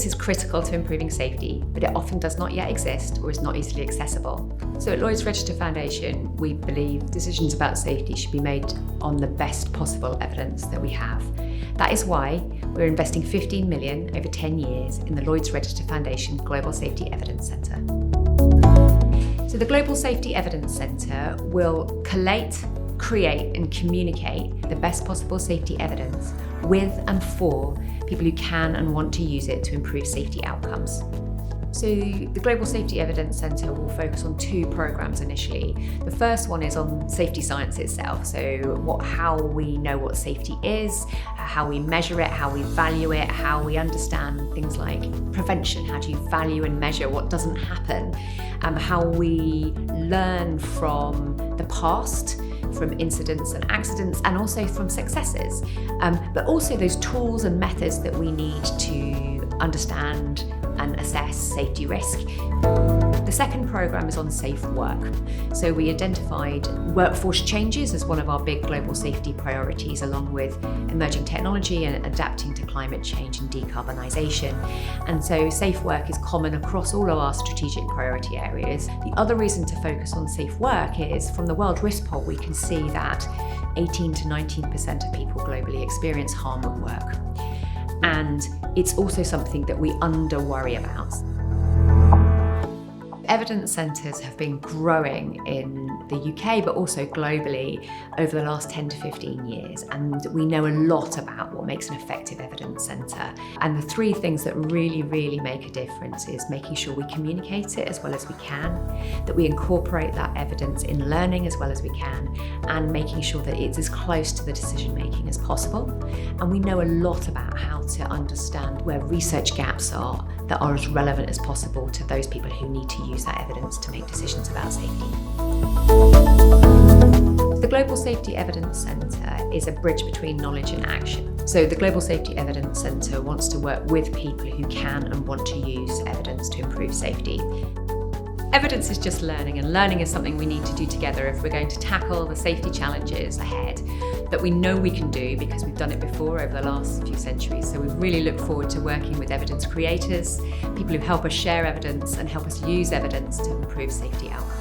Evidence is critical to improving safety, but it often does not yet exist or is not easily accessible. So at Lloyd's Register Foundation, we believe decisions about safety should be made on the best possible evidence that we have. That is why we're investing 15 million over 10 years in the Lloyd's Register Foundation Global Safety Evidence Centre. So the Global Safety Evidence Centre will collate, create and communicate the best possible safety evidence with and for people who can and want to use it to improve safety outcomes. So the Global Safety Evidence Centre will focus on two programmes initially. The first one is on safety science itself, so how we know what safety is, how we measure it, how we value it, how we understand things like prevention, how do you value and measure what doesn't happen, how we learn from the past, from incidents and accidents, and also from successes, but also those tools and methods that we need to understand and assess safety risk. The second programme is on safe work. So we identified workforce changes as one of our big global safety priorities, along with emerging technology and adapting to climate change and decarbonisation. And so safe work is common across all of our strategic priority areas. The other reason to focus on safe work is from the World Risk Poll, we can see that 18 to 19% of people globally experience harm at work. And it's also something that we under-worry about. Evidence centres have been growing in the UK, but also globally over the last 10 to 15 years. And we know a lot about what makes an effective evidence centre. And the three things that really, really make a difference is making sure we communicate it as well as we can, that we incorporate that evidence in learning as well as we can, and making sure that it's as close to the decision making as possible. And we know a lot about how to understand where research gaps are that are as relevant as possible to those people who need to use that evidence to make decisions about safety. The Global Safety Evidence Centre is a bridge between knowledge and action. So the Global Safety Evidence Centre wants to work with people who can and want to use evidence to improve safety. Evidence is just learning, and learning is something we need to do together if we're going to tackle the safety challenges ahead that we know we can do because we've done it before over the last few centuries. So we really look forward to working with evidence creators, people who help us share evidence and help us use evidence to improve safety outcomes.